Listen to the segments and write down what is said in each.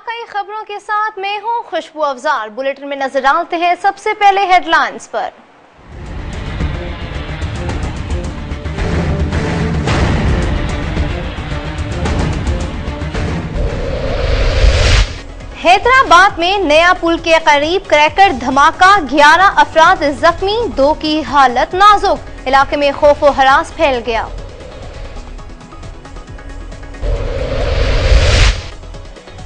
इलाकाई खबरों के साथ मैं हूं खुशबू अफजार। बुलेटिन में नजर डालते हैं सबसे पहले हेडलाइंस पर। हैदराबाद में नया पुल के करीब क्रैकर धमाका, 11 अफराद जख्मी, 2 की हालत नाजुक। इलाके में खौफ व हरास फैल गया।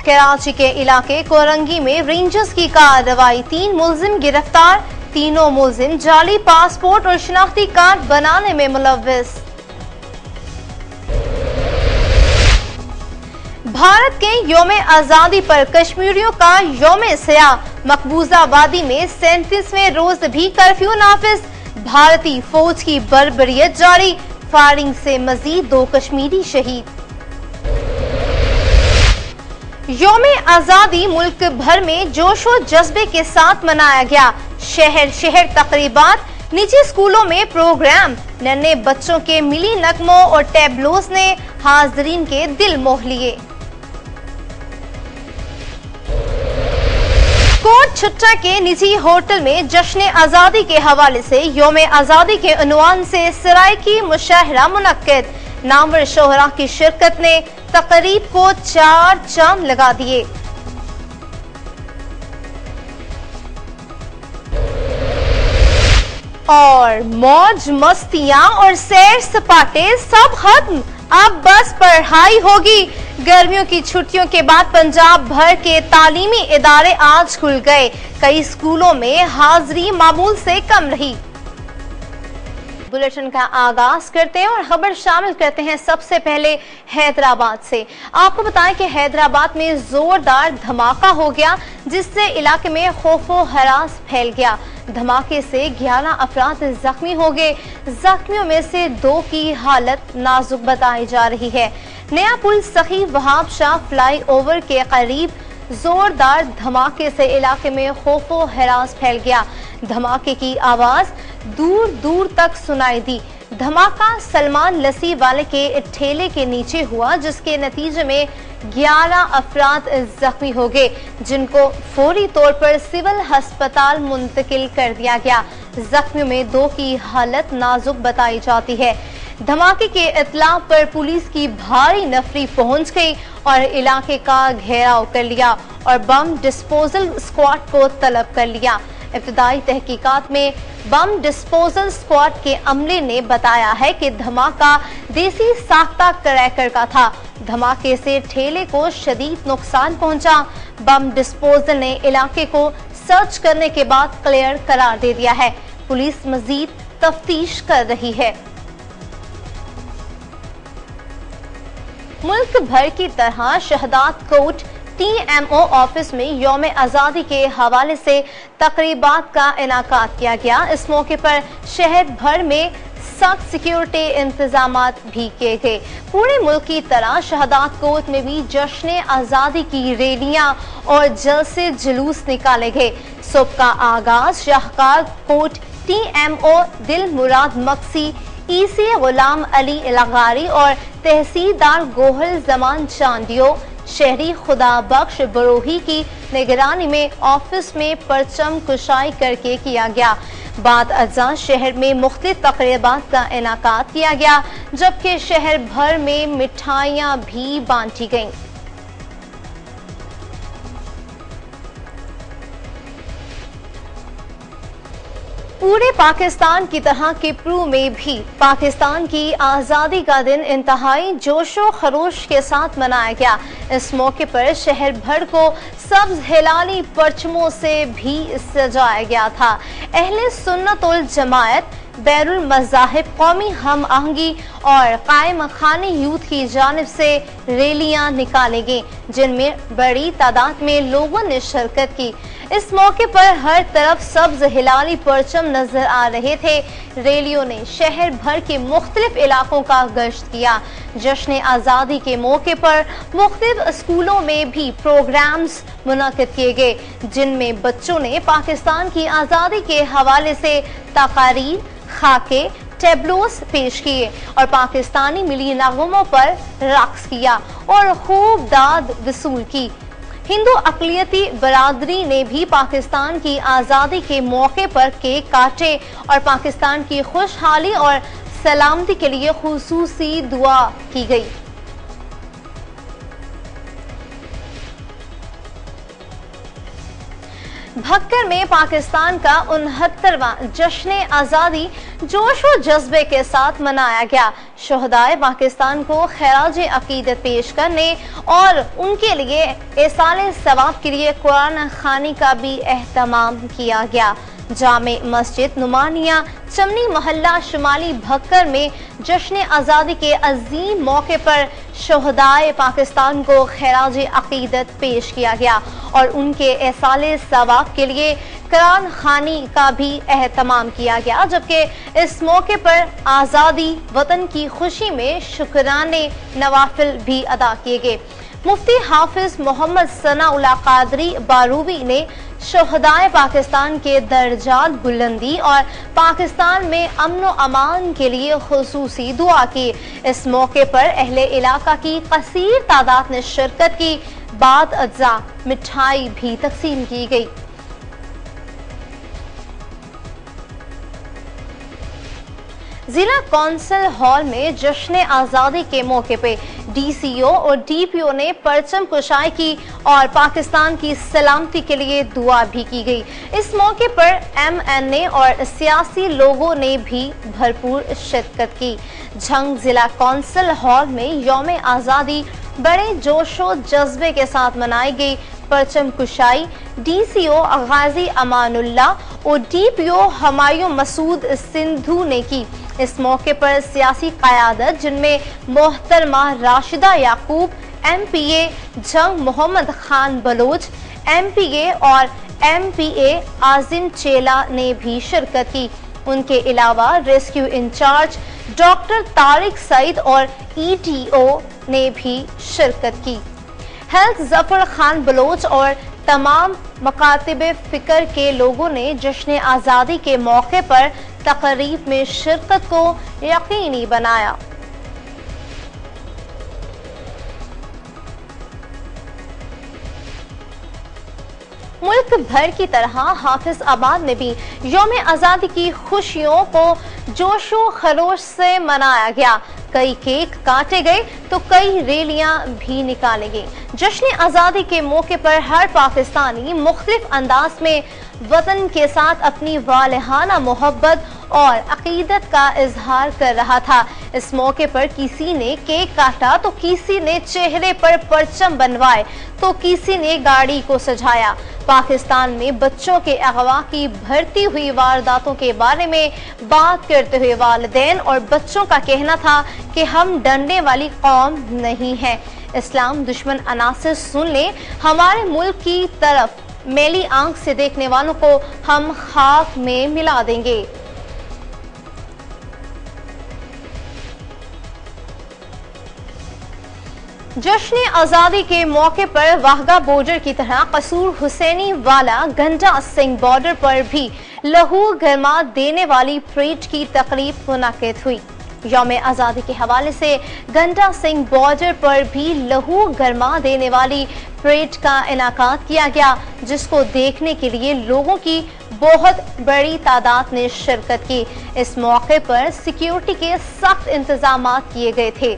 कराची के इलाके कोरंगी में रेंजर्स की कार्रवाई, 3 मुलजिम गिरफ्तार। तीनों मुलजिम जाली पासपोर्ट और शिनाख्ती कार्ड बनाने में मुलव्विस। भारत के यौम आजादी पर कश्मीरियों का यौम सया, मकबूजा वादी में 37वें रोज भी कर्फ्यू नाफिज। भारतीय फौज की बर्बरियत जारी, फायरिंग से मजीद 2 कश्मीरी शहीद। यौम आजादी मुल्क भर में जोशो जज्बे के साथ मनाया गया। शहर शहर तकरीबात, निजी स्कूलों में प्रोग्राम, नन्हे बच्चों के मिली नगमों और टैबलोस ने हाजरीन के दिल मोह लिए। कोट छुट्टा के निजी होटल में जश्न आजादी के हवाले से यौम आजादी के उन्वान से सराइकी मुशाहरा मुनक्किद। नामवर शोहरा की शिरकत ने तकरीब को 4 चांद लगा दिए। और मौज मस्तियां और सैर सपाटे सब खत्म, अब बस पढ़ाई होगी। गर्मियों की छुट्टियों के बाद पंजाब भर के तालीमी इदारे आज खुल गए। कई स्कूलों में हाजिरी मामूल से कम रही। बुलेटिन का आगाज करते हैं और खबर शामिल करते हैं सबसे पहले हैदराबाद से। आपको बताएं कि हैदराबाद में जोरदार धमाका हो गया, जिससे इलाके में खौफ व हरास फैल गया। धमाके से 11 अफराद जख्मी हो गए। जख्मियों में से 2 की हालत नाजुक बताई जा रही है। नया पुल सखी वहाब शाह फ्लाई ओवर के करीब जोरदार धमाके से इलाके में खौफ व हरास फैल गया। धमाके की आवाज दूर दूर तक सुनाई दी। धमाका सलमान लस्सी वाले के ठेले के नीचे हुआ, जिसके नतीजे में 11 अफराद जख्मी हो गए, जिनको फौरी तौर पर सिविल अस्पताल मुंतकिल कर दिया गया। जख्मियों में 2 की हालत नाजुक बताई जाती है। धमाके के इत्ला पर पुलिस की भारी नफरी पहुंच गई और इलाके का घेराव कर लिया और बम डिस्पोजल स्क्वाड को तलब कर लिया। इब्तदाई तहकीकात में बम डिस्पोजल स्क्वाड के अमले ने बताया है कि धमाका देसी साख्ता क्रैकर का था। धमाके से ठेले को शदीद नुकसान पहुंचा। बम डिस्पोजल ने इलाके को सर्च करने के बाद क्लियर करार दे दिया है। पुलिस मजीद तफ्तीश कर रही है। मुल्क भर की तरह शहदाद कोट TMO ऑफिस में यौम आजादी के हवाले से तकरीबात का इनाकात किया गया। इस मौके पर शहर भर में सख्त सिक्योरिटी इंतजामात भी किए गए। पूरे मुल्क की तरह शहदाद कोट में भी जश्न आजादी की रैलियां और जलसे जुलूस निकाले गए। सुबह का आगाज शाहकार कोट TMO दिल मुराद मक्सी, EC गुलाम अली लगारी और तहसीलदार गोहल जमान चांदियो, शहरी खुदा बख्श बरोही की निगरानी में ऑफिस में परचम कुशाई करके किया गया। बाद अज़ा शहर में मुख्तलिफ तकरीबात का इनाकात किया गया, जबकि शहर भर में मिठाइयाँ भी बांटी गईं। पूरे पाकिस्तान की तरह किप्रू में भी पाकिस्तान की आज़ादी का दिन इंतहाई जोशो खरोश के साथ मनाया गया। इस मौके पर शहर भर को सब्ज हिलाली परचमों से भी सजाया गया था। अहले सुन्नत उल जमायत, बैरुल मज़ाहिब, कौमी हम आहंगी और कायम खाने यूथ की जानिब से रैलियां निकाली गईं, जिनमें बड़ी तादाद में लोगों ने शिरकत की। इस मौके पर हर तरफ सब्ज हिलाली परचम नजर आ रहे थे। रैलियों ने शहर भर के मुख्तलिफ इलाकों का गश्त किया। जश्न आज़ादी के मौके पर मुख्तलिफ स्कूलों में भी प्रोग्राम्स मुनक्किद किए गए, जिनमें बच्चों ने पाकिस्तान की आज़ादी के हवाले से तकारीर, खाके, टैबलोस पेश किए और पाकिस्तानी मिली नगमों पर रक्स किया और खूब दाद वसूल की। हिंदू अक़लियती बरादरी ने भी पाकिस्तान की आज़ादी के मौके पर केक काटे और पाकिस्तान की खुशहाली और सलामती के लिए खुसूसी दुआ की गई। भक्कर में पाकिस्तान का 69वां जश्न आज़ादी जोश व जज्बे के साथ मनाया गया। शोहदाए पाकिस्तान को खैराज अकीदत पेश करने और उनके लिए एसाले सवाब के लिए कुरान खानी का भी एहतमाम किया गया। जामे मस्जिद नुमानिया चमनी मोहल्ला शुमाली भक्कर में जश्न आज़ादी के अजीम मौके पर शोहदाए पाकिस्तान को खैराज अकीदत पेश किया गया और उनके एसाले सवाब के लिए कुरान खानी का भी एहतमाम किया गया, जबकि इस मौके पर आज़ादी वतन की खुशी में शुक्राने नवाफिल भी अदा किए गए। मुफ्ती हाफिज मोहम्मद सनाउल्लाह कादरी बारूवी ने शोहदाए पाकिस्तान के दर्जात बुलंदी और पाकिस्तान में अमन व अमान के लिए खुसूसी दुआ की। इस मौके पर अहले इलाका की कसीर तादाद ने शिरकत की। बाद अज्जा मिठाई भी तकसीम की गई। जिला कौंसिल हॉल में जश्न आज़ादी के मौके पे डीसीओ और डीपीओ ने परचम कुशाई की और पाकिस्तान की सलामती के लिए दुआ भी की गई। इस मौके पर एमएनए और सियासी लोगों ने भी भरपूर शिरकत की। झंग जिला कौंसिल हॉल में यौम आज़ादी बड़े जोशो जज्बे के साथ मनाई गई। परचम कुशाई डीसीओ गाजी अमानुल्लाह और डीपीओ हमायूं मसूद सिंधु ने की। इस मौके पर सियासी क़यादत जिनमें मोहतरमा राशिदा याकूब, एमपीए जंग मोहम्मद खान बलोच, एमपीए और एमपीए आजिम चेला ने भी शिरकत की। उनके अलावा rescue in charge doctor Tariq Saeed और ईटीओ ने भी शिरकत की। हेल्थ जफर खान बलोच और तमाम मकातिब फिक्र के लोगों ने जश्न आज़ादी के मौके पर तकरीब में शिरकत को यकीनी बनाया। मुल्क भर की तरह हाफिज आबाद में भी यौम आज़ादी की खुशियों को जोशो खरोश से मनाया गया। कई केक काटे गए तो कई रैलियां भी निकाली गई। जश्न आज़ादी के मौके पर हर पाकिस्तानी मुख्तलिफ अंदाज में वतन के साथ अपनी वालिहाना मोहब्बत और अकीदत का इजहार कर रहा था। इस मौके पर किसी ने केक काटा तो किसी ने चेहरे पर परचम बनवाए तो किसी ने गाड़ी को सजाया। पाकिस्तान में बच्चों के अगवा की बढ़ती हुई वारदातों के बारे में बात करते हुए वालिदैन और बच्चों का कहना था कि हम डरने वाली कौम नहीं है। इस्लाम दुश्मन अनासिर सुन ले, हमारे मुल्क की तरफ मैली आंख से देखने वालों को हम खाक में मिला देंगे। जश्न आज़ादी के मौके पर वाहगा बॉर्डर की तरह कसूर हुसैनी वाला गंडा सिंह बॉर्डर पर भी लहू गरमा देने वाली परेड की तकरीब मुनाकिद हुई। यौम आज़ादी के हवाले से गंडा सिंह बॉर्डर पर भी लहू गरमा देने वाली परेड का इनाकाद किया गया, जिसको देखने के लिए लोगों की बहुत बड़ी तादाद ने शिरकत की। इस मौके पर सिक्योरिटी के सख्त इंतजाम किए गए थे।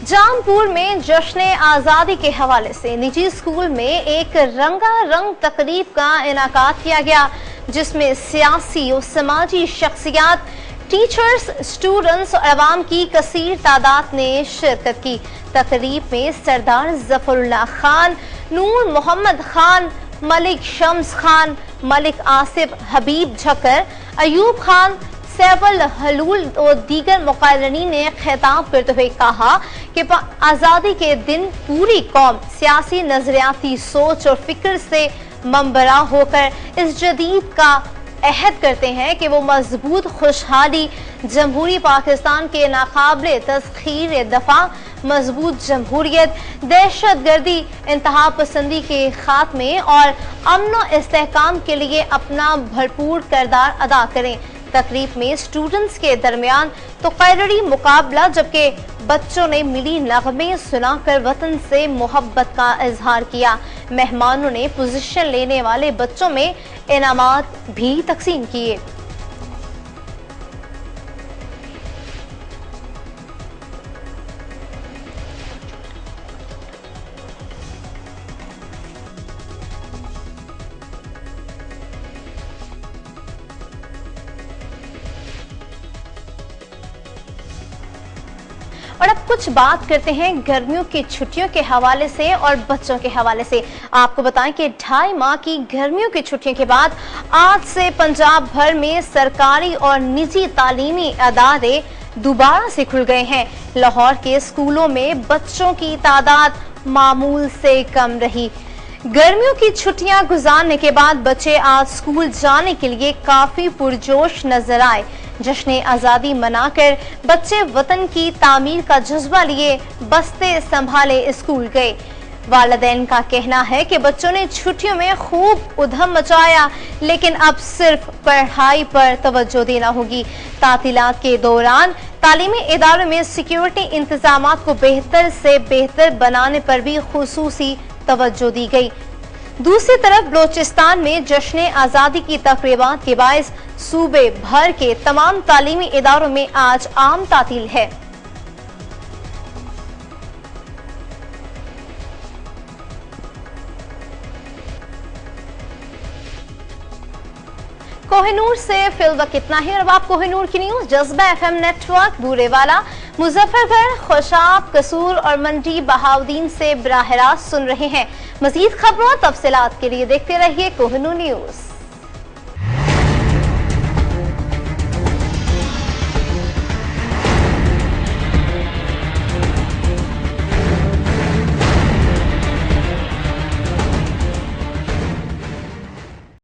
जामपुर में जश्न आज़ादी के हवाले से निजी स्कूल में एक रंगारंग तकरीब का इनाकाद किया गया, जिसमें सियासी और समाजी शख्सियात, टीचर्स, स्टूडेंट्स और अवाम की कसीर तादाद ने शिरकत की। तकरीब में सरदार जफरुल्लाह खान, नूर मोहम्मद खान, मलिक शम्स खान, मलिक आसिफ, हबीब झक्कर, अयूब खान, सैफुल हलूल और दीगर मुक़र्ररीन ने खिताब करते हुए कहा कि आज़ादी के दिन पूरी कौम सियासी नजरियाती सोच और फिक्र से मंबरा होकर इस जदीद का अहद करते हैं कि वो मजबूत खुशहाली जमहूरी पाकिस्तान के नाकाबिले तस्खीर दफा मजबूत जमहूरियत, दहशतगर्दी, इंतहा पसंदी के खात्मे और अमन व इस्तेहकाम के लिए अपना भरपूर किरदार अदा करें। तकरीब में स्टूडेंट्स के दरमियान तकरीरी मुकाबला, जबकि बच्चों ने मिली नगमे सुनाकर वतन से मोहब्बत का इजहार किया। मेहमानों ने पोजीशन लेने वाले बच्चों में इनामात भी तकसीम किए। और अब कुछ बात करते हैं गर्मियों की छुट्टियों के हवाले से और बच्चों के हवाले से। आपको बताएं कि 2.5 माह की गर्मियों की छुट्टियों के बाद आज से पंजाब भर में सरकारी और निजी तालीमी इदारे दोबारा से खुल गए हैं। लाहौर के स्कूलों में बच्चों की तादाद मामूल से कम रही। गर्मियों की छुट्टियां गुजारने के बाद बच्चे आज स्कूल जाने के लिए काफी पुरजोश नजर आए। जश्न आज़ादी मनाकर बच्चे वतन की तामीर का जज्बा लिए बस्ते संभाले स्कूल गए। वालिदैन का कहना है कि बच्चों ने छुट्टियों में खूब उधम मचाया, लेकिन अब सिर्फ पढ़ाई पर तवज्जो देना होगी। तातीलात के दौरान तालीमी इदारों में सिक्योरिटी इंतजामात को बेहतर से बेहतर बनाने पर भी खुसूसी तवज्जो दी गई। दूसरी तरफ बलोचिस्तान में जश्न आज़ादी की तकरीबात के बायस सूबे भर के तमाम तालीमी इदारों में आज आम तातील है। कोहिनूर से फिलवक्त इतना ही। और अब आप कोहिनूर की न्यूज जज्बा FM नेटवर्क, बूरेवाला, मुजफ्फरगढ़, खुशाब, कसूर और मंडी बहाउद्दीन से बराह रास्त सुन रहे हैं। मजीद खबरों तफसीलात के लिए देखते रहिए कोहिनूर न्यूज।